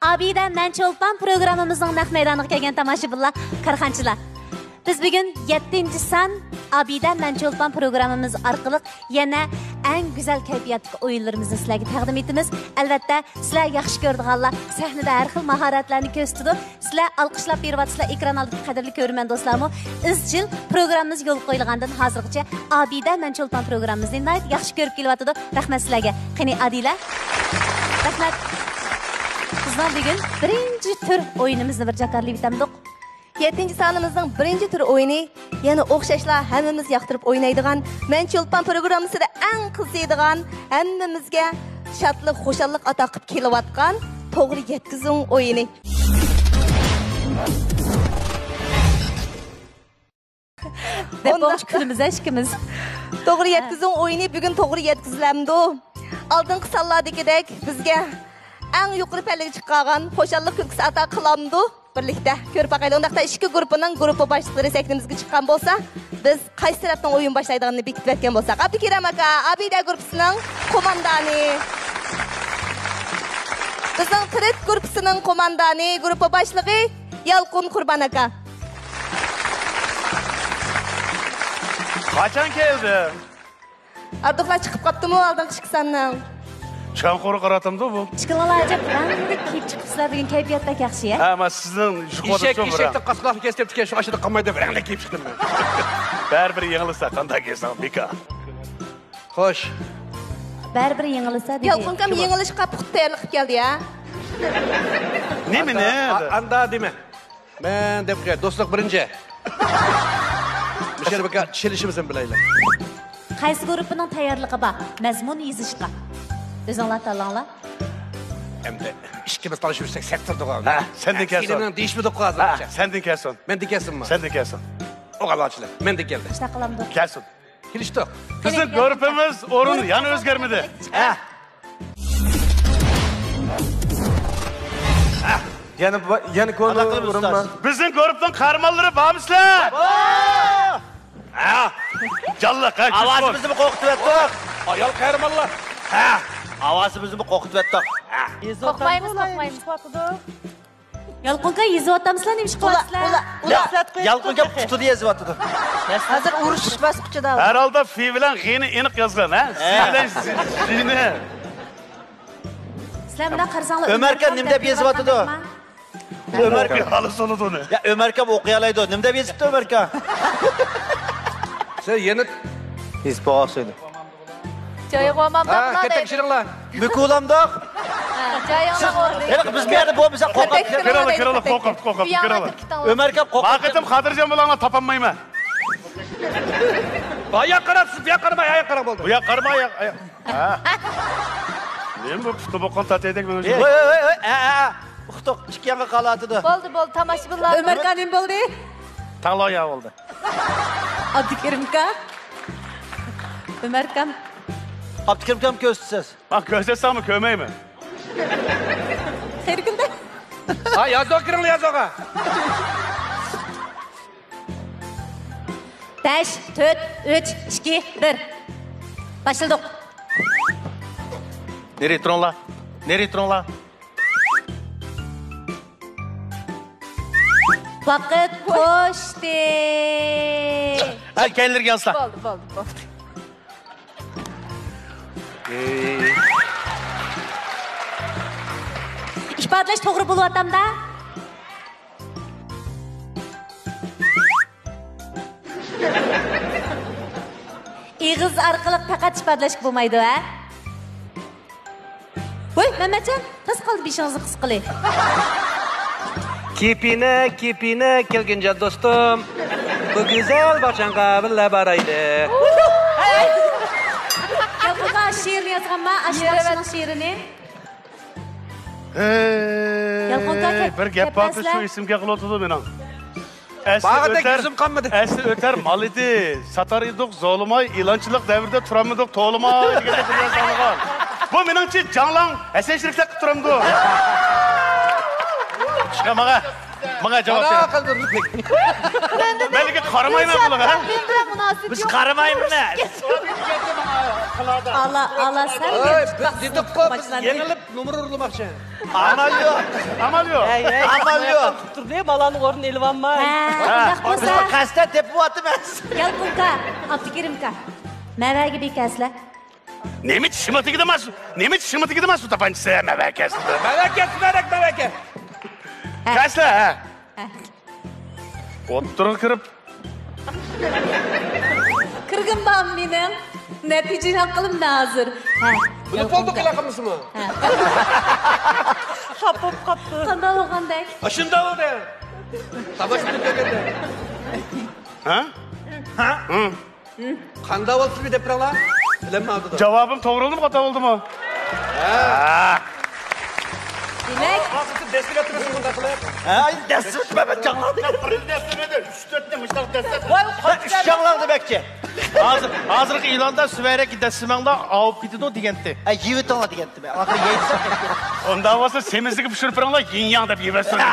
Abida Manchulpan programımızın naq meydaniga kelgan tomoshabinlar, qarxanchilar. Biz bugün 7. san Abida Manchulpan programımız orqali yana eng güzel kayfiyatli o'yinlarimizni sizlarga taqdim etamiz. Albatta, sizlar yaxshi ko'rdiganlar sahnada har xil mahoratlarni ko'rsatdi. Sizlar alqishlab beryapsizlar ekran oldida qadrli ko'rman do'stlarmi. Izchil programmamiz yo'l qo'yilgandan hozirgacha Abida Manchulpan programmamizni yaxshi ko'rib kelyapti. Rahmat sizlarga. Qani Adila. Rahmat. Bizlar bugün birinci tür oyunumuzni bir jakarlab o'tamdik. 7. sanımızın birinci tür oyunu yana o'xshashlar hammamiz yoqtirib o'ynaydigan Manchulpan programmasida eng qiziydigan hammamizga shodlik, xo'shallik ato qilib kelayotgan to'g'ri yetkazing o'yini. Onda kunimiz aşkımız. To'g'ri yetkazing o'yini bugun to'g'ri yetkazilamdi. Oldingi sonlardagidek bizga eng yuqori pallaga chiqqan xo'shallik kulgisi ato qilamdi. Birlikte ko'rib boqaylik. Undaqda ikki guruhning guruh boshliqlari sahnimizga chiqqan bo'lsa, biz qaysi tarafdan o'yin boshlaydiganini bekitib aytgan bo'lsak, Abdukiram aka, Abida guruhining qo'mondoni. Bizning Tirit guruhining qo'mondoni, guruh boshlig'i Yalqin Qurban aka. Qachon keldi? Ardoqlar chiqib qopdimi oldingi chiqsandan? Chanqo'ri qaratamda bu. Chiqinlar ajab rangli kiyib chiqibsizlar degan kayfiyatda yaxshi ya. Ha, men sizning shu qo'da cho'mra. Eshakni qasqoqni kesib tikan shu ashida qolmaydi, rangli kiyib chiqdim men. Baribir yengilsa qanday kelsan, beka. Xo'sh. Baribir yengilsa dedi. Yalqin kam yengilishga puxta tayyorlik qilib keldi ya. Nima ne? Anda dema. Men deb qo'y, do'stlik birinchi. Mishar beka chilishimizni bilaylik. Qaysi guruhining tayyorligi bor? Mazmun yozishga. O'zinglar tanlanglar. Endi ikkimiz tanishib sektorda Ha, senden kelsin. Senin deyishmidi hozir. Ha, senden kelsin. Men dekasinmi? Senden kelsin. O'g'alchilar, men dekeldi. İşte qilamdi. Kelsin. Kelishdi. Bizim guruhimiz o'rin yana o'zgarmadi. Ha. Yani konu vurma. Bizning guruhning qarmonlari bormisizlar? Bor! Ha. Jalla qayt. Avazimizni qo'rqitib etdik. Ayol qayermanlar? Ha. Avazimizni qo'rqitib etdik. Qo'rqmaymiz. Yalqinga yezyaptamizlar nima ish qilyapsizlar? Yalqinga qutida yezyapti. Hozir urush bosqichida. Herhalde fi bilan g'ini aniq yozgan, ha? Si bilan g'ini. Sizlar bilan qarsanglar. Ömerkan nima deb yezyapti? Ömerkan hali soladi uni. Ya Ömerkan o'qiyalaydi. Nima deb yezibdi Ömerkan? Sen yeni Hisboq söyle. Joyi qo'ymamda ha, qiladi. katta kishilar. Mükulamdoq. Joyingga qo'ydi. Yana biz bu yerda bo'lmasa qo'rqib. Kirala, qo'rqib. Ömerkan qo'rqib. Vaqitim Xotirjon bilan topolmayman. Oyoq qarab, siz bu yoqqa qaramay, oyoq qarab bo'ldi. Bu yoq qarama, oyoq. Ha. Men bu puxta bo'lgan tataydak men o'sha. Uxtoq chiqqanga qolatidi. Bo'ldi, tomoshabinlar. Ömerkan nima bo'ldi? Tanloya bo'ldi. Abdukerimka. Ömerkan. Abdukerimkam ko'zsiz. Ben ko'rsatsam ko'rmayman. Xeyr kunda. Ha, yozoq kiringlar yozoqqa. 5, 4, 3, 2, 1. Başladık. Nereye turinglar? Nereye turinglar? Vaqt qo'shdi. Ha, kelirga yozsa. Bo'ldi. İfodalash to'g'ri bo'lyapti-da. Ig'iz orqali faqat ifodalash bo'lmaydi, ha? Voy, Mamatjon, qiz qoldi beshingizni qis qiling. Kipine kelguncha do'stim. Bu go'zal barchangga billa baraydi. Yalqinga she'rni yozganman, Ashraxning she'rini. Bir gap bordi, shu ismga qilyotdi mening. Bag'idek yuzim qolmadi. Asli o'tar mal edi. Satar edik, zolimay, ilonchilik davrida turamidik, to'limay degan bir solgan. Bu meningchi jonlang, asaychiliklar qilib turamdi. Chiqamaga. Menga javob ber. Menga qaramayman bular, ha? Men bilan munosib Biz qaramaymiz. Ala sen Oy, biz dedik ko, biz Başlandı. yenilip numara urulmoqchi. Amal yok. Amal yok. Amal yok. Turne balani o'rnini elvanmay. Undaq bo'lsa, Qasdan tepib emas. Yalqinqa, Abdukerimqa. Mavaga bekaslar. Nemi çişimati gidemez. Nemi çişimati gidemez su tabancası. Meve kesdi. Malaka. Kesle ha. Oturup kırıp. Kirgin bam mening. Natijani qilimda hozir. Ha. Buni poldu qilaqimizmi? Qapib qapdi. Qanday bo'lgandek? Ashunda bo'ldi. Tomosha ko'rganda. Ha? Qanday bo'ldi deb turanglar? Bilaman dedi. Cevabım doğru oldu mu hata oldu mu? Ha. Demak, Hozir destilab turasiz bunda qilib. Ay, dastur ben canlandı. Voy, Üç canlandı belki. Hazır ilanda süverek desimanda avup gidiyor digenti. Ay, yivit ona diyetti ben. Akıl yiyetsem. Ondan olsa semizlik pişirip olanlar yin yang da bir yemek söyleriz.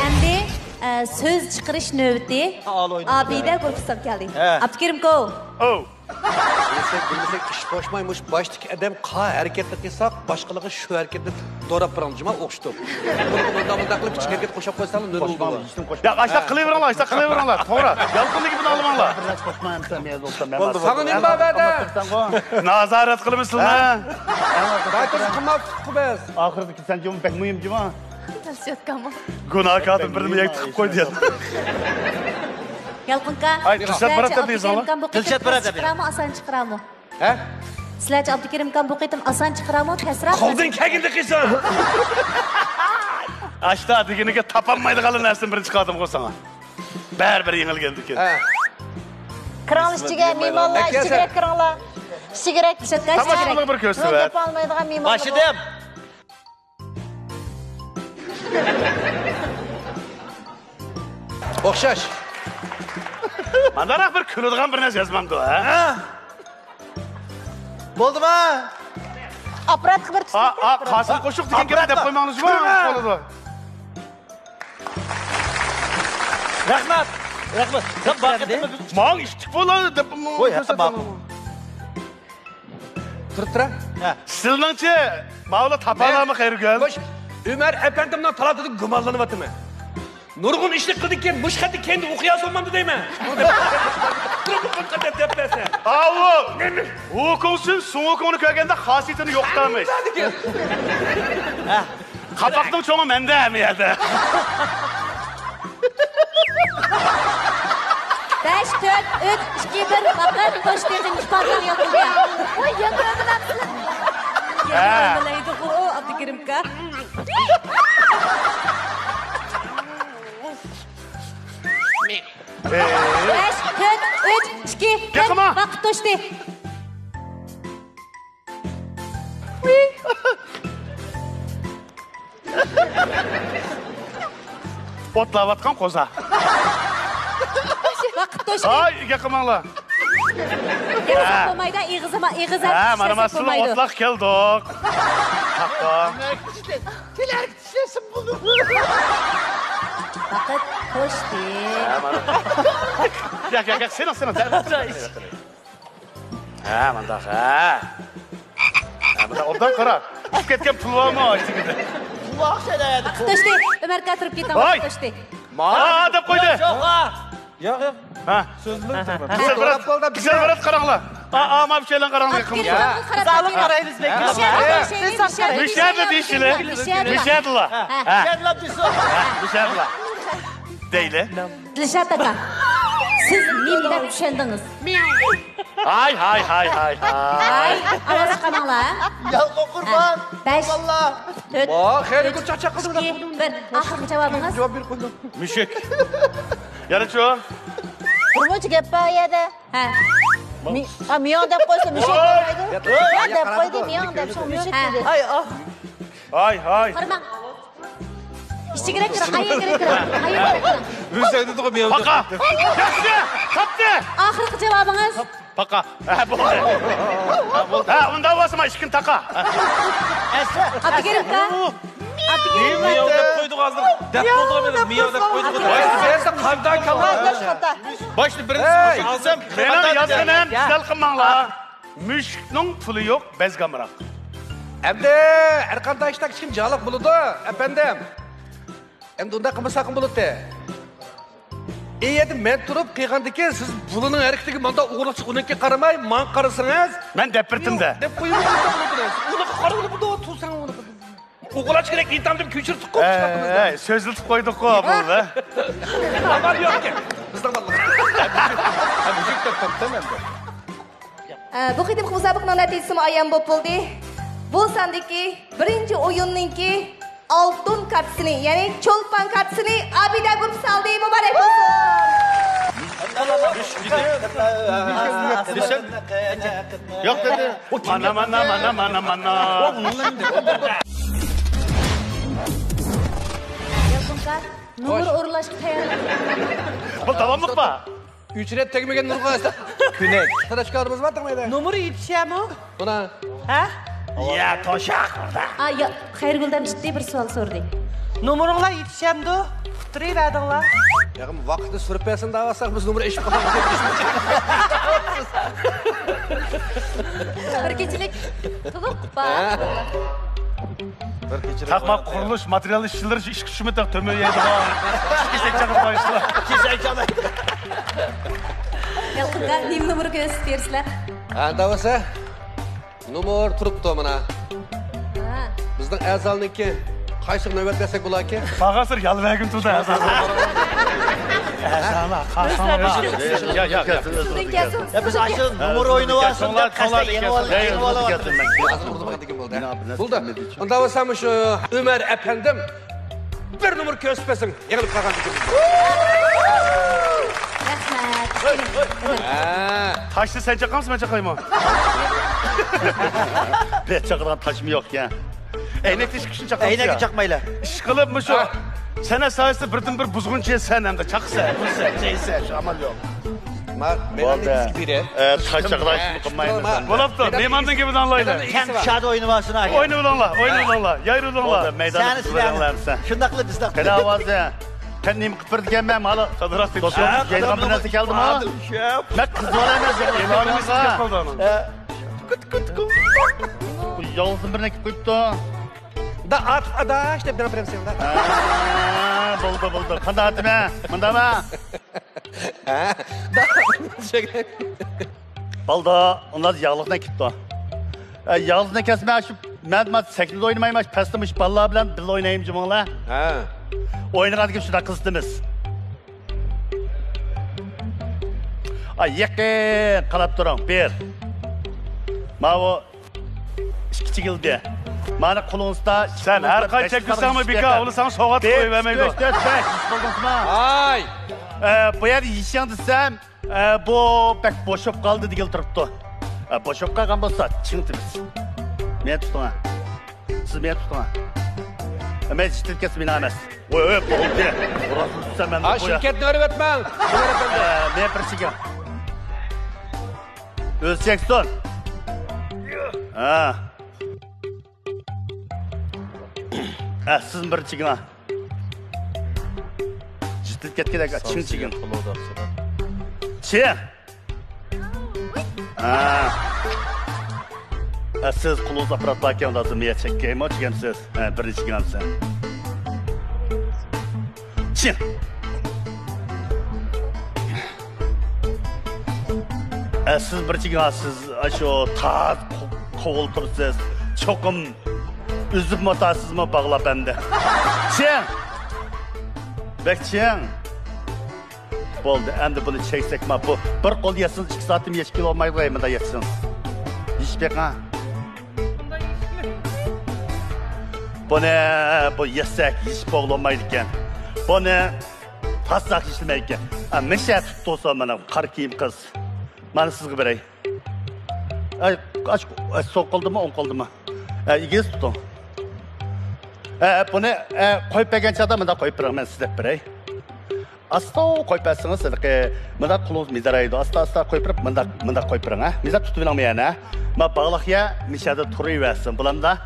endi so'z chiqarish navbati. Al o'yna. Abida guruhga keldi. He. Abdukerim go. Oh. Bilmesek iş boşmaymış. Baştaki adam qa hareketli qilsak, boshqaligi shu hareketni do'rab turamiz-ma, o'xshitib. Bunda qilib kichik harakat qo'shib qo'ysalar nima bo'ladi? Ya kaçta kılıveranlar, işte kılıveranlar. Doğru. Yalkınlı gibi almanlar. Sana nima bada? Nazaret kılmışsın ha. Baytır qilmab qilbez. Ahırdaki sen cümle pek mühim cuma. Tashlayotganmi? Günah kadın birini yak tıkıp koy diye. Yalqinqa. Ay, Dilshod Baratov deysanlar. Dilshod Baratov. Chiqarami, oson chiqarami? Ha? Sizlarchi Abdukerimkan bu qitim oson chiqarami, tezroq? Qo'ldan kelganda qilsan. Açta diginiga tapanmaydı kalın ersin birinci kadın koysana. Ber yengil geldik. Ha. Kırağın işçiге, mimarlar işçigerek kırağınlar. İşçigerek. Tamam bir köstü be. Yapalmaydıgan mimarlar. Başladım. O'xshash. Mandarak bir külüdüğün birine yazmamdı ha. Oldu mu? Aparat kıvır tutun. Kasım koşuk diken kere dep koymanız var mı? Rahmat. Rahmat. Sen bakın. Mağın içtik bola dep Koy ha bak. Turtra. Sizlerince mağla tapanamı hayır gel. Boş. Ömer efendimden talatıda gumallanıp atımı. Nurgun işlik kıldıkken, muşkatı kendi okuya sormandı değil mi? Durun kadar tepmese. O okusun, son okunu köyende hasiyetini yoktamış. Hadi gel. Kapaktın çoğu mende hem yerde. 5, 4, 3, 2, 1, bakın hoş geldiniz pardon Yalqinqa. Oy, yanıma Yanımaydı o Abdukerimka. Beş, 4, 3, 2, 1, Yakama. vaqt to'shdi. Otlavatkan koza. Vaqt to'shdi. Ay, yakımanla. Yig'izib bo'lmaydi, ig'izib Ha, mana masıl otlak keldik. Hakka. Vaqt to'shdi. Yak, sen. Ha, mandak, ha. Ha, oradan kara. Çık ketken pulvamı açtı gidi. Kulak şeyler. Vaqt to'shdi. Umarga turib ketaman, Oy. vaqt to'shdi. Ha, dep koydu. Yok ha. Yok. Ha. Güzel Berat karanla. Ama bir şeyle karanla yakın. Zalım karayınız bekliyorum. Müşahede dişili. Müşahede la. Gel lan bir su. Müşahede la. Değil. Dilshod aka, siz nima tushundingiz? Hay. Ay, ovoz qamanglar. Yalqın kurban. 5, Vallahi. 4, Bak, her gün çak 2, 1. Oxirgi javobingiz? Cevap bir koydum. Müşük. Yarın şu. Turmuş gep var yerde. Ha. Miyon dep koysa müşek koymaydı. Miyon dep koydu, miyon dep şu müşek dedi. Hay. Qirmang. İşçi gerek kira, hayır gerek kira. Rüzgar dedi ki bir Paka. Yaptı. Kaptı. Oxirgi javobingiz? Paka. Ha, buldu. Ha, onda olsa işkin taka. Abdukerimka. Miyav deb qo'ydik hozir. Deb qo'ydik, miyav deb qo'ydik. Bersa qanday kallar? Boshni birinchi olsam, Meni yazganım güzel qilmanglar. Mushukning puli yo'q, bezgamroq. Endi har qanday ishda kichkin jaliq bo'ladi, efendim. Endi unda qilmasaqim bo'ladi. Endi men turib qilgandiki, siz bulining harakatiga menda o'g'liq uniki qaramay, men qarasangiz, Men depirtimda. deb qo'yib o'tirasiz. Uni qarab bu tursang uni. O'g'lash kerak, intam deb ko'chirib qo'yibmiz. So'zilib qo'ydik-ku bu va. Amal yo'q ekan. Bizdan vallah. mujik deb topdim endi. Bu qidim musobaqaning natijasi muayyan bo'lib bo'ldi. Bu sandiki birinchi o'yinninki oltin kartasini, ya'ni cho'lpan kartasini Abida guruhi oldi. Muborak bo'lsin. Yo'q dedi. Mana. Yalqınlar, numara o'rlashga tayyorlanib. Bu davomliq mı? 3 ret tegmagan nurg'oyda. Künek. Tadashkorimiz var tegmaydi. Numara yetishami? Buna Ha? Ya toşak orada. Ya, Xayrguldan ciddiy bir savol so'rdik. Numaranglar yetishamdi? Turaveradinglar. yaqin vaqtni surib bersin davasak biz numara eshib qolamiz. Bir kechilik to'liq bor. Takma kuruluş, materyal işçileri iş gücümü tak tömür yedi ha. Kisek çakıp başlar. Kisek çakıp. Yalqınlar, nim numara ko'rsatib bersizlar. Ha, davasa numar turibdi mana. Ha. Bizning azalniki qaysi navbat bersak bo'larki? Bağasır yalvagim tutdu. Ya biz aşıl numara oyunu varsın da kaçta yeni olalım. Buldu. Onda olsam şu Ömer efendim bir numara köspesin. Yığılıp kalkan dikimiz. Rahmat. Taşlı sen çakar mısın ben çakayım o? Ben çakıran taşım yok ya. Eynek diş kışın çakar mısın ya? Eynek çakmayla. İşkılıp mı şu? Sene sayesinde birden bir buzgun çiğ sen hem de çaksa. Çeyse şu amal yok. Ben de biri. Taş çakıran şimdi kılmayın. Bolaptı, meymandan gibi danlayla. Hem şadı oyunu varsın ha. Oyunu bulanla, yayır bulanla. Seni silahın. Şundaklı dizdak. Kala avazı. Kendim kıpırdıken ben hala sadırak tutuyorum. Yayınlan bir nasıl geldim ha? Ben kız olamaz ya. Yemeğimiz kız kaldı onun. Bu yolsuz birine koyup da. Da at da işte bir prensiyonda. Buldu. Kanda atım ha. Mında mı? Buldu. Onlar yağlıkına gitti o. Yağlıkına kesme açıp ben 8 oynamaymış, pestmiş ballağı bilen bir oynayayım cumhurla. Ha. Oynadık gibi şurada kızdınız. Ay yakın kalap durun. Bir. Mavi iki çıkıldı. Bana kulunuzda... Sen her kaç çekilsen mi bika? Onu sana soğat koyuvermeyiz o. 4, 5. Ay. Bu yer yiyişen desem, bu pek boşup kaldı digil turuptu. Boşup kalkan bolsa çıngtınız. Meni tutun ha. Siz meni tutun ha. Ben işitip kesin beni emez. Oy, oldu. Burası tutsan ben de Ha, koya. şirketini öğretmen. Ben bir çıkayım. Özeceksin. Ha. Sizin bir çıkın ha. Ciddi ketkedek çıkın çıkın. Çık. Ha. Siz kulunuz aparat varken ondan sonra niye çekeyim o çıkayım siz. Birini çıkın sen. Çık. Siz bir çıkın ha siz şu taat kovultursiz. Çokum üzüp motasız mı bağla bende. Çık. Bek çık. Oldu. Endi bunu çeksek mi? Bu bir kol yesin, 2 saatim yeşkil olmayı koyayım da yesin. Yişbek ha? Bu yesek, yişip olmaydıkken. Bunu tassak işlemeyken. Meşe tuttu olsa bana, kar kiyim kız. Bana sizgi verey. Kaç soğuk oldu mu, 10 oldu mu? İgiz tutun. Bunu koyup begen çadamı da koyup bırakın, ben size verey. Asta koyup etsiniz, mında kulunuz mizaraydı. Asta koyup mında koyup bırakın ha. Mizar tutup bilmeyen ha. Ma bağlıq ya, mişada turuyu versin. Bulam da.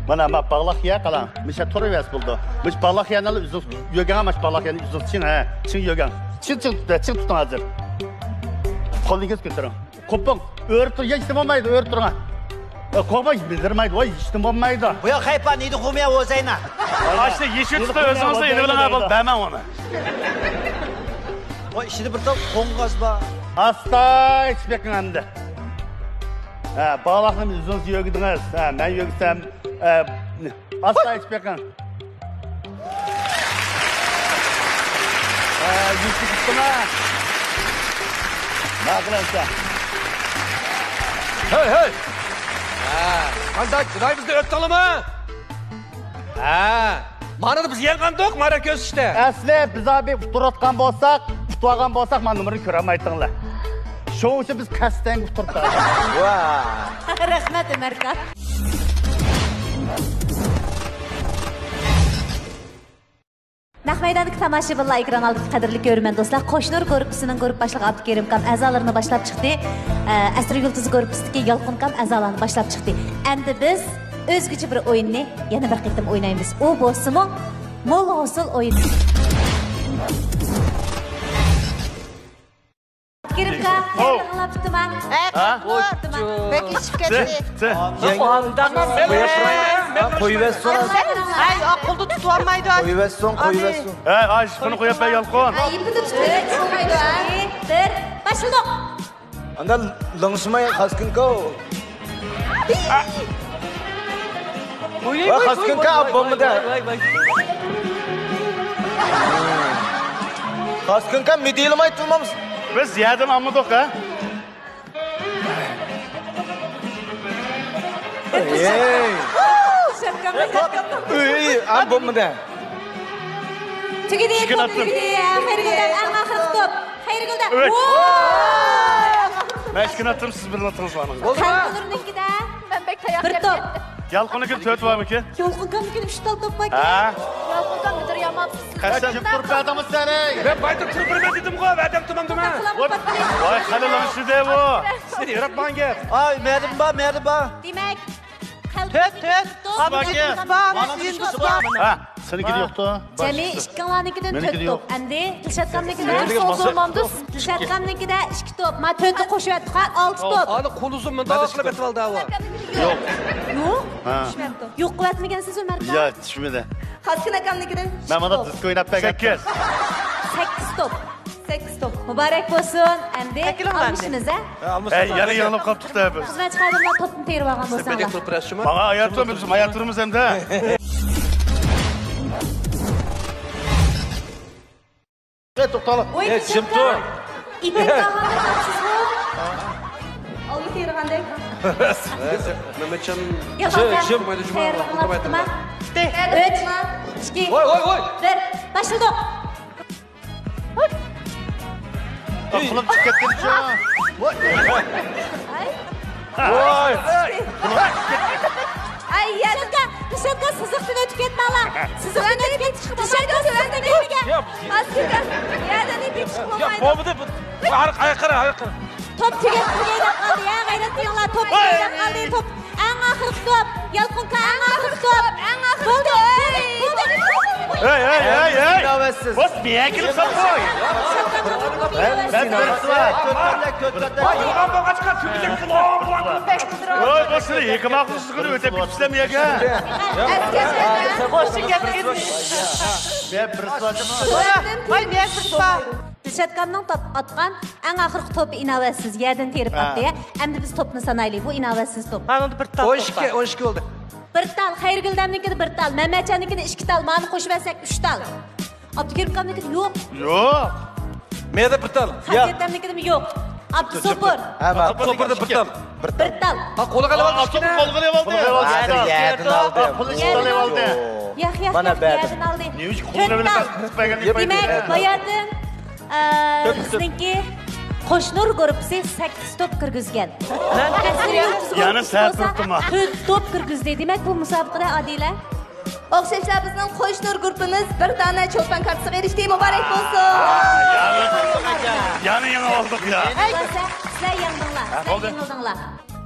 Mana bağlaq ya qalan. Mişə torovas buldu. Miş bağlaq yanılı üzüb yogan amaş bağlaq yanı üzüb çin ha. Çin yogan. Çin tutun hazır. Qo'lingiz ko'taring. Qo'ping. O'rib tur, hech nima bo'lmaydi, o'rib turing. Qo'ping bildirmaydi, voy, hech nima bo'lmaydi. Bu yoq haypa neydi qo'maya o'zayna. Aşta yeşil tuta özünüzde yeni bilen abi. Bəmən onu. O işini bir top qo'ng'oz ba. Asta içmekin endi. Bağlaqni o'zingiz yogidingiz. Men yogsam, asta içmekin. Yusuf tutma. Mağlansa. Hey. Qanday chiroyimizga o'tdingmi? Mana biz yeng'andik, mara ko'z ishda. Asli biz abi uturotgan bo'lsak, tutvagan bo'lsak, men numarni ko'rmaytinglar. Shuning uchun biz qasddan uturibdik. Rahmat Umarka. Naq maydondagi tomoshabinlar ekran oldida qadrli ko'rman do'stlar. Qo'shnur guruhining guruh boshlig'i Abdukerim kam a'zolarini boshlab chiqdi. Asr Yulduz guruhisidagi Yolqin kam a'zolarini boshlab chiqdi. Endi biz o'zgacha bir o'yinni yana bir qitim o'ynaymiz. U bo'lsa-mu mo'l hosil o'yin. Abdukerimga xayrlab tutaman. Bek ishib ketdi. Qo'yversin. Ay, aqlni tutolmaydi. Qo'yversin. Ay, bunu qo'yib ben Yalqon. Ipni tutib olmaydi. Bir, başladık. Anda langsmay xaskinko. Va xaskinka bommada. Xaskinka midilmay turmamiz. Biz yerden anladık ha. Am bommada. Tugidi, tugidi. Xayrguldan en axir top. Xayrguldan. Evet. Ben işkin attım, siz birini attınız bana. Xayrgullarninkida Ben bek tayak bir top. Yalqon'un töt var mı ki? Yolqinkamnikida 3 top bor. Ha? Yalqınkan müdür yamapsız. Kaçtan? Turib adamız seni. Ben baytib turib dedim qo'y, va'dam tamamdimi? Vay halalan şu de bu. Seni yaratman gel. Ay, merhaba. Demek Töt. Ha, seninki de yoktu. Cemi ishkanlarnikidan Meniki 4 de top. yok. Endi Dilshatkamnikida Meniki So'zolmamda Dilshatkamnikida 2 top. Ma 4ni qo'shib atqa 6 top. Hali qo'l uzun munda qilib etib oldi havo. Yok. Yo'q. Ha. Yo'q qilatmagansiz Umarka. Ya, düşmedi. Xaskin akamnikidan Ben bana disko oynab bergan. 8. 8 top. 8 top. Muborak bo'lsin. Endi Tekilim bende. almışsınız ha. Yana yanılıp kaptık da hepimiz. Xizmat xodimlar topni terib olgan Bedek bo'lsanglar. turib turasizmi? Bana ayartma bizim ayartırımız hem de. To'xtalib. Jimto. İpek dağlarına kapsızmı? Olma tergandek. Mehmetcan Jim. mayda juma Xayrlab qurmaydi. tutaman. 3, 2, Voy. 1. Başladık. Qulib chiqib ketgan. Vay. Ay yanıka. Dışarıda sızıktan ötüp ketmala. Sızıktan ötüp ketmala. Dışarıda sızıktan ketmala. Xaskin yerdan ip chiqolmaydi. Bobudu. Hayır. Top tügeyden kaldı ya. Gayret diyorlar. Top tügeyden kaldı. Top. En ahır top. Yalkınka en ahır top. En ahır top. Hey. Davetsiz. Bos bir yakılıp sapıyor. Ben birisi var. Yıldan bak açık tübülek kulağım. Oy basını yıkamaklı sıkını ötep işlemeye gel. Qo'shin gapirgan. Ben birisi var. Ay, men bir Dilshatkamning top atgan eng oxirgi to'pi inovatsiz yerdan terib atdi ya. Endi biz topni sanaylik. Bu inovatsiz top. Mana bir top. 12 oldu. Bir tal, Xayrguldamnikida bir tal, Mehmetcannikida 2 tal, mani qo'shib olsak 3 tal. Abdukerimkamnikida yo'q. Yok. Meda bir tal. Hazretamnikida yo'q. Abdusopur Ha, Ko'pirda bir tal. bir tal. Ha, qo'li qalib oldi Atım kichkina. kol kılıyor oldu. Yerden aldı. Pul ishtalib oldi. Yo'q, Bana berdi. yerdan oldi. Ne üç kuluna bile taktıkpagan Demak, bu yerdan bizningki Qo'shnur guruhi 8 top kirgizgan. Yani sen turtma. 4 top kirgizdi. Demak, bu musobaqada Adila O'xshashlar bizning Qo'shnur guruhimiz bir dona cho'pan kartasiga erishdi. Muborak bo'lsin. Yani yana olduk ya. sizlar yangdinglar. Sizlar yangdinglar.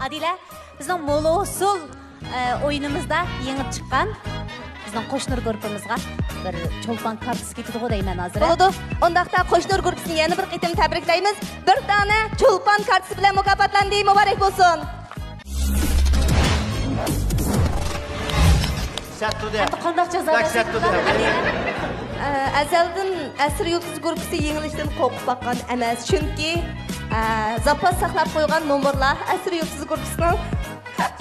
Adila, bizning mo'l usul o'yinimizda yengib chiqqan bizning qo'shnur guruhimizga bir cho'lpon kartasi ketadi deyman hozir. Bo'ladi. Ondaqda qo'shnur guruhini yana bir qitim tabriklaymiz. Bir dona cho'lpon kartasi bilan mukofotlandi. Muborak bo'lsin. Qanday jazo Azaldan Asr Yulduz guruhi yengilishdan qo'rqib baqqan emas. Chunki zapas saqlab qo'ygan nomerlar Asr Yulduz guruhining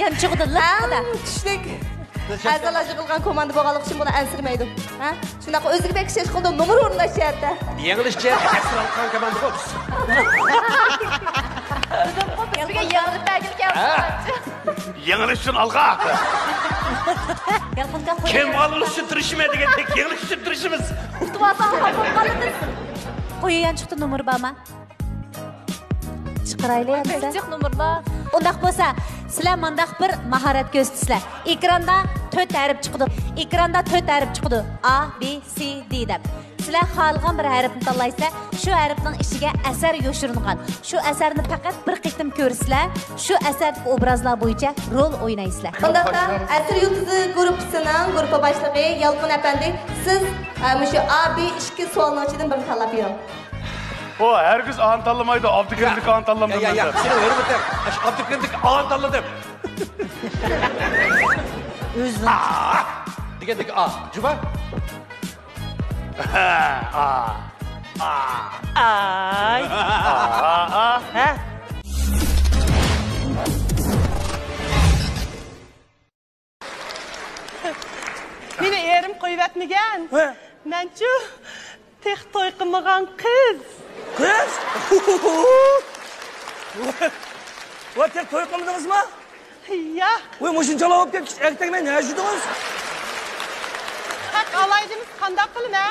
yanchig'idilar. Tushlik. A'zolar yig'ilgan komanda bo'lganligi uchun buni ansirmaydi. Ha? Shunaqa o'ziga bekish qildi, nomer o'rnashyapti. Yengilish jihat Asr alqan komanda bo'ldi. Bizga yig'ilib bergan. Yengilish uchun alqa. Yalqinga qo'y. Kim olish uchun turishmaydi degandek, yengilish uchun turishimiz. Tuvasan xafa qoldirsin. Qo'ygan chiqdi nomer bormi? Chiqiraylik endi. Chiq nomerlar. Undaq bo'lsa, sizlar mandaq bir mahorat ko'rsatsizlar. Ekranda 4 harf chiqdi. Ekranda 4 harf chiqdi. A, B, C, D deb. Sizlar xohlagan bir harfni tanlaysizlar. Shu harfning ichiga asar yoshirilgan. Shu asarni faqat bir qitim ko'rsizlar. Shu asardagi obrazlar bo'yicha rol o'ynaysizlar. Ondaqda Asr Yulduzi guruhining guruh boshlig'i Yalqin apandi, siz shu A, B 2 savolning ichidan birini tanlab bering. O herkes ağın tallamaydı. Abdülkerim'dik ağın tallamadım ben de. Seni hürmetim. Abdülkerim'dik ağın talladım. Özün. Degandek A. Cuma? Ay. Ha? Meni erim qo'yvatmagan. Menchu tek to'y qilmagan qiz. Kız? O tek to'y qildingizmi? Ya, Voy, mushunchalar olib kelib ertakman nima yudingiz? haq alaydimiz qanday qilin ha?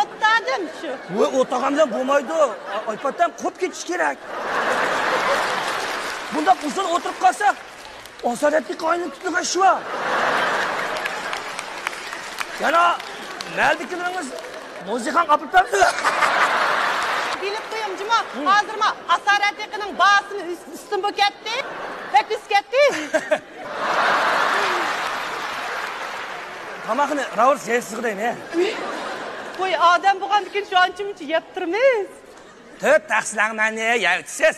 O'tdadim shu. Voy, o'tag'an bilan bo'lmaydi. Oypatdan qo'yib ketish kerak. Bunda usul o'tirib qolsak, osaratli qo'yni tutgan shu. Yana naldikilarimiz musiqan qapirtadi. Bilib qo'yim Juma, hozirma Asaratiqning basini ustin bo'lib ketdi. Bek us ketdi. Tamaqni Raul sessiz qilay. Qo'y odam bo'lgandan shu ancha-muncha yeb turmiz. 4 taqsilarman ne yaytsiz.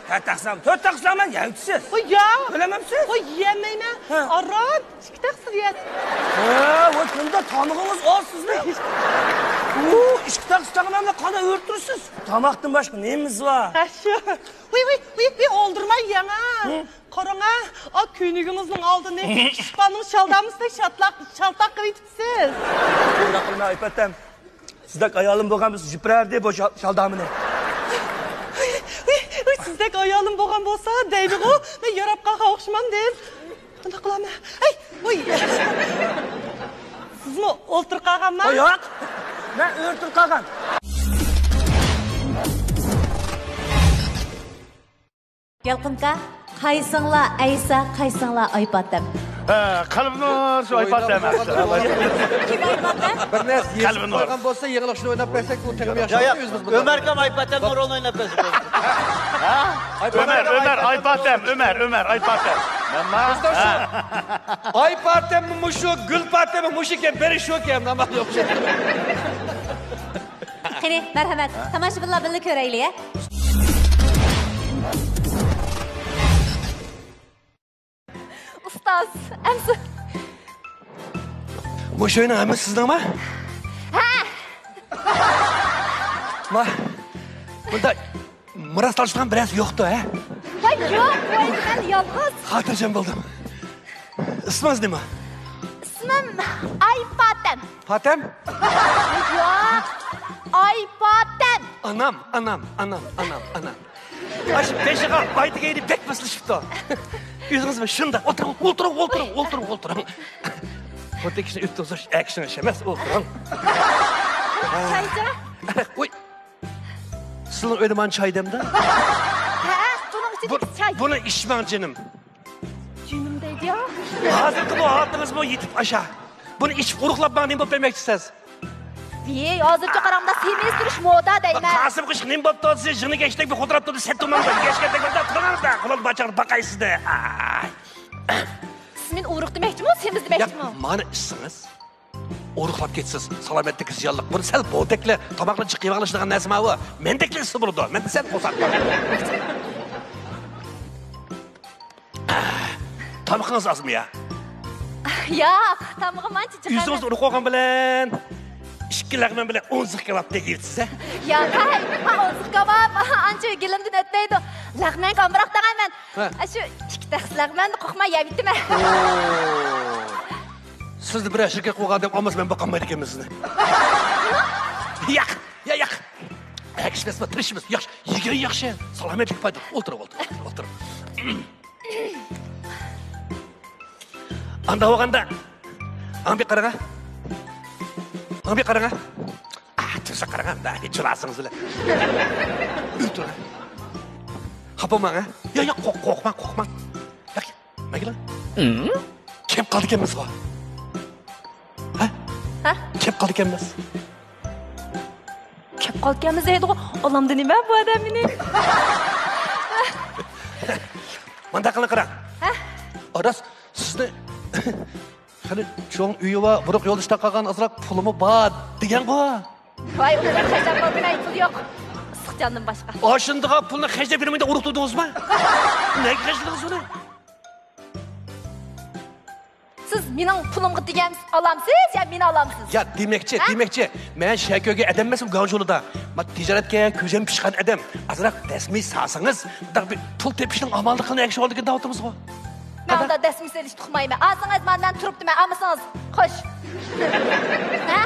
4 taqsilam, 4 taqsilarman yaytsiz. Qo'y ya. Bilamamsiz? Qo'y yemayman. Aron, ikki taqsil yet. Ha, o bunda tamığınız olsuzmi? İki taqsilarmanla qanday o'rtirsiz? Tamaqdan boshqa nemiz var? Ha shu. Uy, oldurmay yana. Qarang-a, o kuyniginizning oldini Ispanning shaldamizda shaltaq qilib yutibsiz. Bunda qilma aypatam. Sizdek ayolim bo'lgan biz jiprardi bu shaldamini. Sizdek ayolim bo'lgan bo'lsa, deydi-ku, men yarabqa o'xshaman deb. Qanday qilaman? Ey, uy. Sizmi o'ltirib qolganman? Yo'q. Men o'ltirib qolgan. Yalqinqa, qaysinglar Aysa, qaysinglar Oypatam. Kalbini şu aypat demez. Kim Oypatam? Bir narsa yezib Qalbini qo'ygan bo'lsa, yig'ilishni o'ynab bersak, u tegib Ya, yaxshi. Ömer kam aypatam rol oynab bersin. Ömer, aypat dem. Ömer, aypat dem. Ay partemi muşu, gül partemi muşu ken, beri şu ken, namaz yok şey. Qani, marhamat. Tomoshabinlar birga ko'raylik, ya. Ustoz, amsi. Muşuyun ama sizden mi? Ha! Ma, bunda mıraslaşılan biraz yoktu ha. Voy, yo'q, voy, men yolg'iz. Hatırcam buldum. İsminiz ne mi? Ismim Aypatam. Patem? Yo'q, Aypatam. Anam. Aş beşi kal, baytı geydi pek basılışıptı. Yüzünüz mü şunda, oturun. Bu tekişine üttü olsa action yaşamaz, oturun. Çayca? Uy, sizin ödemen çay demde? Ha, bunun içindeki çay. Bunu içmem canım. Günümdeydi ya. Hazır bu hatınız mı yitip aşağı? Bunu içip uruqlap bana ne demekçisiniz? Ey, hozircha qaramda semiz turish moda deyman. Qasım qış nim bop tozsi, jini geçtik bir xotirab turdi, set tumandan geçkendik bo'lsa, turarda, qulon bachar baqaysizda. men uruq demoqchimi, semiz demoqchimi? Mana ishsiz. Uruqlab ketsiz, salomatlik ziyonliq. Buni sal bodekli, tomoqni chiqib olishadigan narsa bu. Mendekli isi bo'ladi. Men sal qo'saqman. Tomoqingiz ozmi ya? Yo'q, tomog'im ancha chiqadi. Yuzingiz uruq olgan bilan 2 lag'man bilan 10 kebab tegirsiz, ha? Yo'q, ha, 10 kebab ancha gilimdan o'tmaydi. Lag'man kamroq taqayman. Shu 2 tax lag'manni qo'qmay yebitmi? Sizni bir ashirga qo'ygandim, olmas men boqolmaydi ekanman sizni. Yo'q. Akishmas, tirishmas. Yaxshi, yegan yaxshi. Salomatlik paydo. O'tirib. Anda olganda. Ambi qaraga. Tursa qaraganda, churasingizlar. O'tir. Xapamang, ha? Yo'q, qo'rqma. Yo'q. Magila. Kim qoldi ekanmiz bu? Ha? Kim qoldi ekanmiz? Kim qolganmiz deydi-ku. Olamda nima bu odamni? Manda qilib qarang. Ha? Odas sizni hali cho'ng uyi va buruq yo'lishda qolgan azroq pulimi bor degan bu. Voy, ular hajab bo'lmay pul yo'q. Issiq jondan boshqa. Oshundiga pulni hajab bermaydi uruq tutdingizmi? Nega hajladingiz uni? Siz mening pulimga degansiz olamsiz yo men olamsiz? Ya demakchi. Men shakoga adam emasman Ganjolida. Men tijoratga ko'zim pishgan adam. Azroq rasmiy sasangiz, bir pul tepishning amalligini yaxshi oldiga davlatimiz bor. Men unda dasmiy selish tuxmayman. Azingiz mendan turibdimi? Olmasangiz, xo'sh. Ha?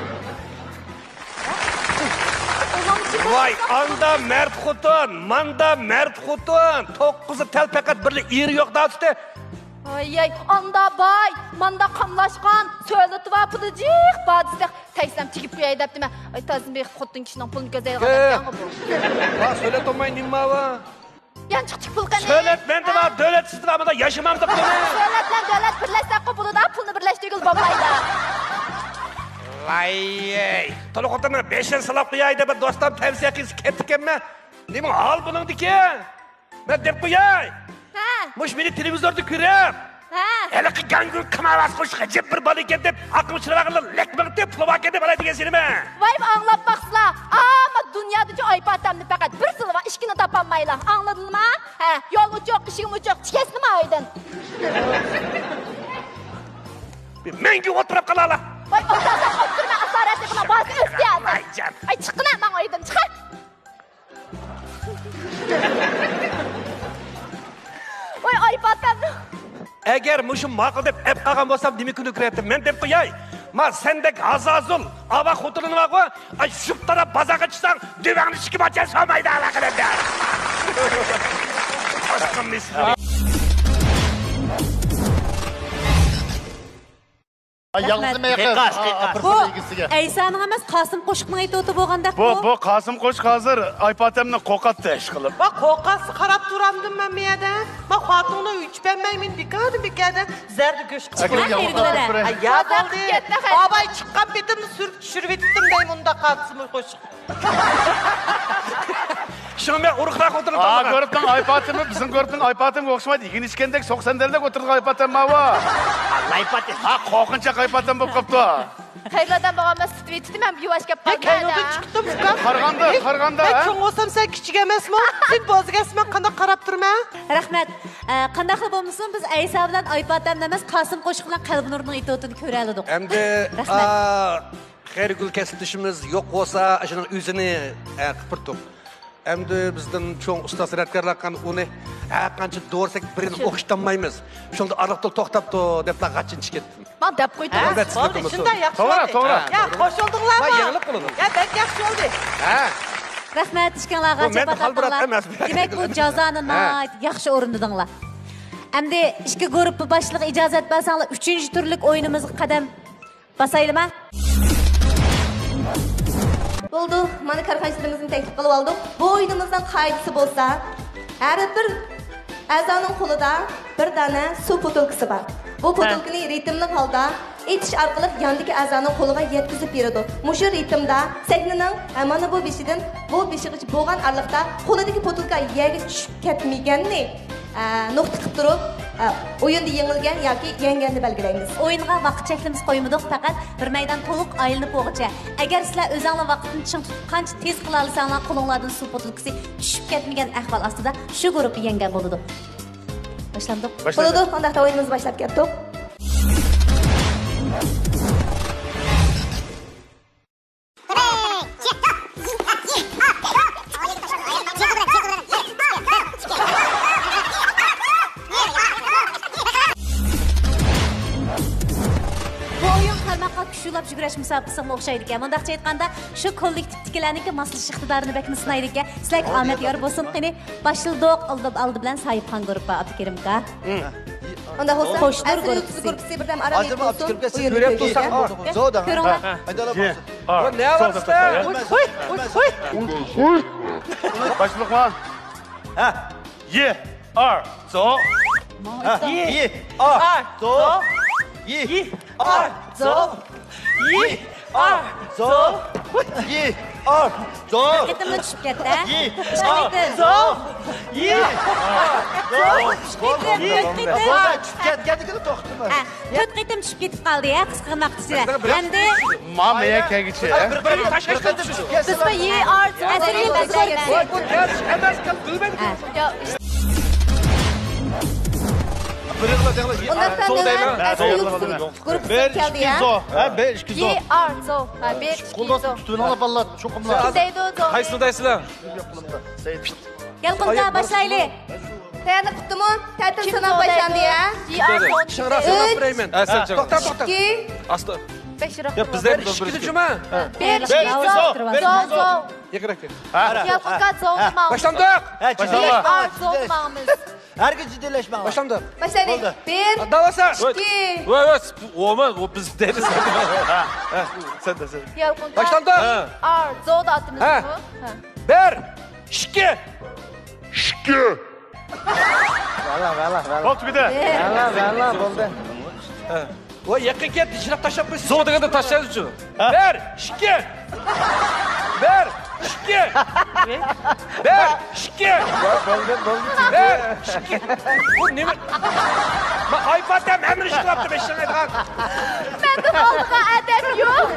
Voy, anda mard xotin, manda mard xotin. 9 tal faqat birli eri yo'q davlatda. Ay, anda bay, manda qamlashqan, söyleti va puli jiq badizda taysam tigib qo'yay debdimi? Ay, Tazimbek xotin kishining pulini ko'zaygan ekan bu. Va söylet olmay nima va? Yanchiq pul qani? Söylet men de va davlat sistemida yaşamam deb qo'yay. Davlat bilan davlat birlashsa pulida pulni birlashtirib bo'lmaydi. Vay, to'liqotini 5 salab qo'yay deb do'stim tavsiya qilib ketdikmi? Nima hol buningdiki? Men deb qo'yay. Ha. Mush meni televizorda ko'rib. Ha. Elqi gangur kamavas qo'sh g'ajib bir bola ekan deb aqlim chirog'ini lekmir deb pulvaka deb oladigan senimi? Voy, anglab baqsizlar. Ammo dunyoda oypatamni faqat bir silva ishkini topolmaylar. Angladingmi? Ha, yo'l uchoq, ishim uchoq, chikasnimi oydin? Menga o'tirib qalalar. Voy, o'tirma, asoratli qilma, bosh o'tdi. Ay, chiqina, men oydim, chiq. Voy, oypatamni. Agar mushum ma'qul deb ep qolgan bo'lsam, nima kuni kiryapti? Men deb qo'yay. Men sendek azazul, ava xotinini va ay shu taraf bazaga chiqsang, devangni chiqib ochar solmaydi alaqalanda. Boshqa misli. Bu Aysanning emas, Qosim qo'shiqning aytib bo'lganda bu Qosim qo'shiq hozir aypatamni qo'qatdi ish qilib. Bak qo'qasi qarab turamdım ben bir yerden. Bak hatunla üç ben benim dikkatim bir yerden. Zerdi göç çıkıyor. Ay ya kaldı. Babay çıkan bitimni sürüp düşürüp ettim ben bunda Qosimni qo'shiq. Şunu ben uruqroq o'tirib turibman. Ko'ribding aypatimni, bizning ko'ribding aypatimga o'xshamaydi. Igin ichgandek 90'larda o'tirdik aypatam mava. Aypatim. Ha, qo'rqincha aypatam bo'lib qopti. Xayrlardan bo'lgan sitvetdim men yuvash gap qoldi. Kaynoda chiqdim uka. Qarg'anda. Ben cho'ng olsam sen kichik emasmi? Sen bozgasman qanday qarab turma? Rahmat. Qanday qilib bo'lmasin biz Aysa bilan aypatamni emas, Qosim qo'shiq bilan qalb nurning aytib ko'ra oldik. Endi xayrgul kasbdishimiz yo'q bo'lsa, shuning o'zini qipirtib. Endi bizden çoğun usta sanatkarlar kan onu qancha doğursak birini o'xshatanmaymiz. Shunda araqda to'xtabdi deb laqatchin chiqetdim. Men deb qo'ydim. Oldu, shunday yaxshi oldu. To'g'ri. Ya, qo'shildinglarmi? Ben yanılib qolaman. Ya, bek yaxshi oldu. Ha. Rahmat, ishkanlarga emas. Demak, bu jazoni yaxshi o'rindinglar. Endi ishga guruhi boshlig'i ijozat bersanglar 3-turlik o'yinimizga qadam basaylikmi? Bo'ldi, mana karxanchiligimizni taklif qilib oldik. Bu o'yinimizning qoidasi bo'lsa, har bir a'zoning qo'lida bir dona suv butulkasi bor. Bu butulkani ritmli holda etish orqali yandagi a'zoning qo'liga yetkazib beradi. Mushu ritmda sahnaning mana bu beshidan bu beshigacha bo'lgan orliqda qo'lidagi butulka yerga tushib ketmaganini nuqta qilib turib, o'yinda yengilgan yoki yengganni belgilaymiz. O'yinga vaqt cheklimiz qo'ymadik, faqat bir maydon to'liq aylanib o'g'icha. Agar sizlar o'zingizlar vaqtni ching tutib qancha tez qila olsanglar, qo'linglardan suv botilkasi tushib ketmagan ahvol ostida shu guruhni yengan bo'ladi. Boshlandik. Bo'ladi, undaqda o'yinimizni boshlab ketdik. Kuchulab yugurish musobaqasiga o'xshaydi ekan. Bundaqcha aytganda, shu kollektivnikilarniki moslashish iqtidorini bak sinaydi ekan. Sizlarga omad yor bo'lsin. Qani, boshildoq oldi bilan Sayibxon guruhi Abdukarim aka. Unda bo'lsa, qo'shnilar guruhi birdan aramay bo'lsin. Ko'rib tursak, zo'da. Ko'ringlar. Aytala Ne yapasizlar? Başladık mı? Ha. 1, 2, 走。 1, 2, 走。1, 2, 走。1, 2, 走。1, 2, 走。 Ketimli tushib ketdi. 1, 2, 走。 1, 2, To'rt qitim tushib ketib qoldi ya, qisqa vaqt ichida. Endi Mamaya kelgichi. Biz bu ye artı. asriy bazarga. Grup geldi ya. Ha, 5 2 Ye artı. Ha, bir Қолдан tutun ala ballar, çokumlar. Deydi o. Qaysidaysizlar? Gel qulga boshlaylik. Tayyorni qutdimi? Ta'til sanab boshlandı ya. Ye artı. Kishinglar sanab berayman. To'xta. 2 Asta. Beşirak. Ya bizlar ikkili juma. Bir, iki, zo. Yiqirak. Yalqıqa zo'lmamiz. Boshlandik. Ye artı zo'lmamiz. Herkes ciddileşme. Boshlandik. Başlayalım. 1 Davasa. 2 O biz deriz. Sen de. Yalqıqa. Başlandik. Artı zo da atımız Ha. bu. 1, 2. Bak bir de. Valla oldu. O yaqin ket, ishlab tashlab qo'ysiz. Zo'q deganda tashlash uchun. 1, 2. 1, 2. 1, 2. Boldu. 1, 2. Bu nima? Ma iPad'dan emir ishlayapti beshan aytgan. Mende olduğa adem yok.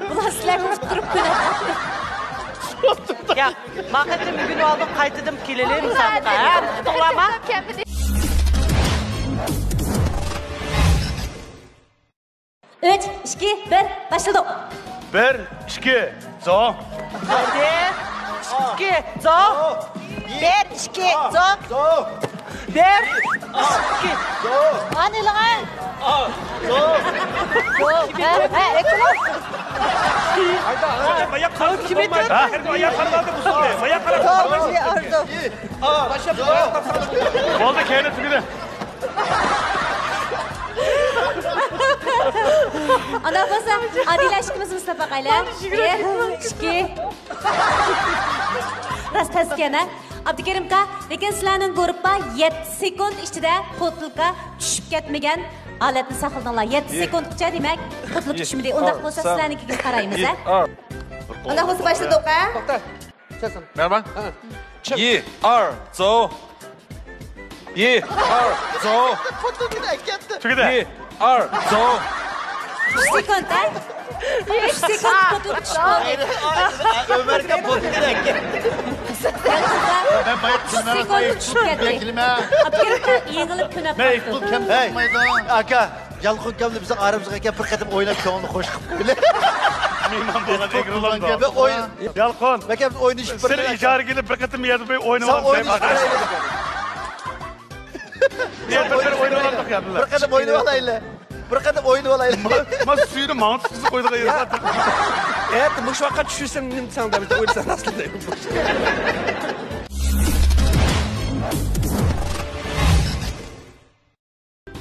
Bular sizlar kutib turib Ya, maqatim bugun oldin qaytadim kelalim sanqa. Ha, to'lama. 3, 2, 1, başladık. 1, 2, 走。 1, 2, zo. 1, 2, zo. 1, 2, Hani lan? Maya kalıp kim etti? Maya karaladı bu sefer. Maya karaladı. Başa bu maya tapsadı. Oldu kendisi bir de. Ana bo'lsa, adilashimiz Mustafa qaylar. 1, 2. Rast taskana. Abdukarim aka, lekin sizlarning guruhda 7 sekund ichida qo'tilga tushib ketmagan holatni saqladinglar. 7 sekundgacha demak, qo'tilga tushmadi. Undaq bo'lsa sizlarnikiga qaraymiz, ha? Undaq bo'lsa başladık ha. To'xta. Sen. Merhaba. 1, 2, 走。1, 2, 走。 Çünkü de. 1, 2, 走。 3 sekund, ha? 3 sekund qo'tilga tushib qoldi. Ömer kapot direkt. Ben bayat 3 sekund tushib ketdi. Kelime. Abdukarim aka yengilib ko'nab Ben qoldi. iklim kem Hey. tutmaydı. Aka, yalqın kamlı bize aramızda gel bir kadın oynayıp çoğunluğu hoş kıp bile. Mimam bana ne kırılan Ve da. oyun. Yalkon. Belki biz oyunu işi Seni icari gelip bir katım yerde bir Sen oynamadım. oyunu işi Sen bir oynamadık ya. Bir kadın oyunu olayla. Bir kadın oyunu olayla. Mas suyunu mantıksız koyduk ya. Evet, bu şu vakit düşürsen ne sen de bir oynasan aslında.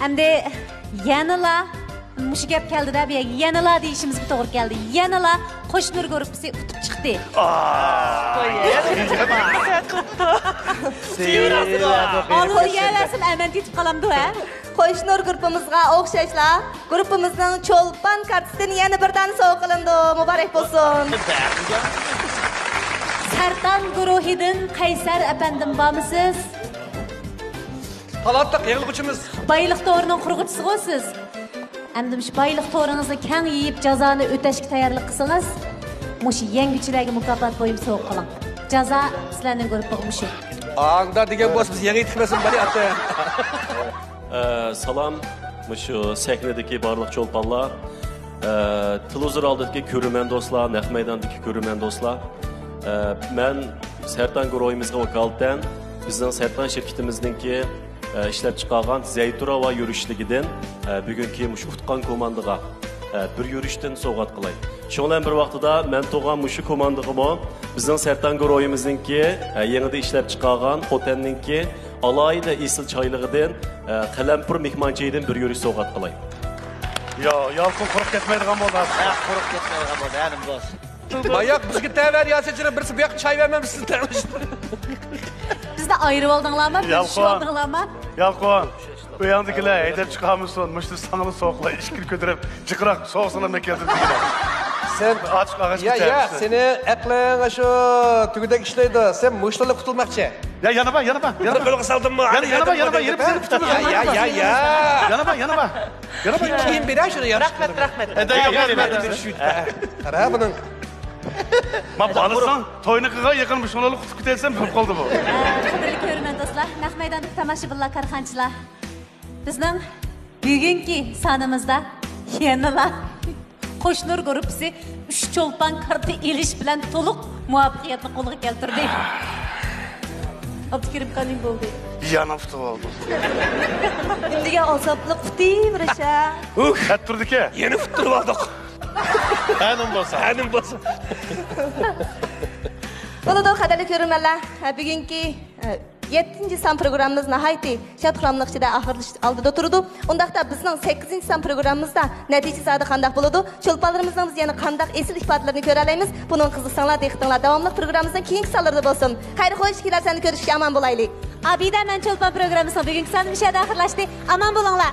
Endi yanıla mush gap keldi-da, bu yerga yanıla deyishimiz to'g'ri keldi. Yanıla qo'shnilar guruhi utib chiqdi. Alg'ilga rasm aman tetib qolamdi, ha? Qo'shnor guruhimizga o'xshashlar. Guruhimizning cho'lpan kartasidan yana birdan sovg'a qilindi. Muborak bo'lsin. Sertan guruhidan Qaysar apandim bormisiz? Talatlık yığılğıçımız. Bayliq to'rining qurg'uvchisi siz. Endi shu bayliq to'ringizni kang yeyib jazoni o'tashga tayyorlik qilsangiz, mushu yangichilarga mukofot qo'yib so'q qiling. Jazo sizlarning ko'rib turmushi. Anda degan bo'lsa biz yangi yetishmasin bari ata. Salam, mushu sahnadagi barliq cho'lponlar, televizor oldidagi ko'rman do'stlar, naq maydondagi ko'rman do'stlar. Men Sertan guruhimizga vakolatan bizning Sertan shirkatimizningki ishlab chiqargan Zaytura va yurishligidan bugungi mush utqan komandaga bir yurishdan sovg'at qilay. Shundan bir vaqtida men to'g'an mushu komandagimi bizning Sertan guruhimizningki yangi ishlab chiqargan Xotanninki alayda esil choyligidan qalampur mehmonchiyidan bir yurish sovg'at qilay. Yo, yolqin quruq ketmaydigan bo'ldi. Quruq ketmaydigan bo'ldi, anim do'st. Bayak bizga tayyor yasachira birisi bu yoqqa choy bermamiz siz tayyorlash. Bizda ayrib oldinglarmi? Biz shu oldinglarmi? Yalqon. Bu yandagilar haydab chiqamizson, mushti sangli so'qlar, ishkil ko'tarib, jiqroq so'qsalarga keldim deganlar. Sen ochiq og'achga Ya, seni aqling shu tugudek ishlaydi. Sen mushtalar qutulmoqchi. Ya, yana bak. Qo'lga saldimmi? Yana bak, yurib seni kutib. Ya. Yana bak. Keyin beray shuni ya. Rahmat. Qara buning. Ma balasan, to'yni qilgan yaqinmi shunlarni kutib ketsam bo'lib qoldi bu. Qadrli ko'rman do'stlar, naq maydondagi tomoshabinlar, karxanchilar. Bizning bugungi sonimizda yanada qo'shnilar guruhi 3 cho'lpon karta elish bilan to'liq muvaffaqiyatni qo'lga keltirdi. Abdukirim qaning bo'ldi. Yana futib oldi. Bundiga azobli quti birasha. Turdiki. Yeni futtirib oldik. Anim bo'lsa. Bo'ladi, qadrli ko'rmanlar. Bugungi 7-san programmamiz nihoyatda shodxonlik ichida oldida turdi. Undaqda bizning 8-san programmamizda natija zodi qanday bo'ladi? Cho'lponlarimizning biz yana qanday esil ifodalarini ko'ra olamiz. Buning qiziqsanglar, diqqatinglar davomli programmamizning keyingi sonlarida bo'lsin. Xayr xo'sh, kelarsani ko'rishga omon bo'laylik. Abida men cho'lpon programmasining bugungi soni bu yerda oxirlashdi. Omon bo'linglar.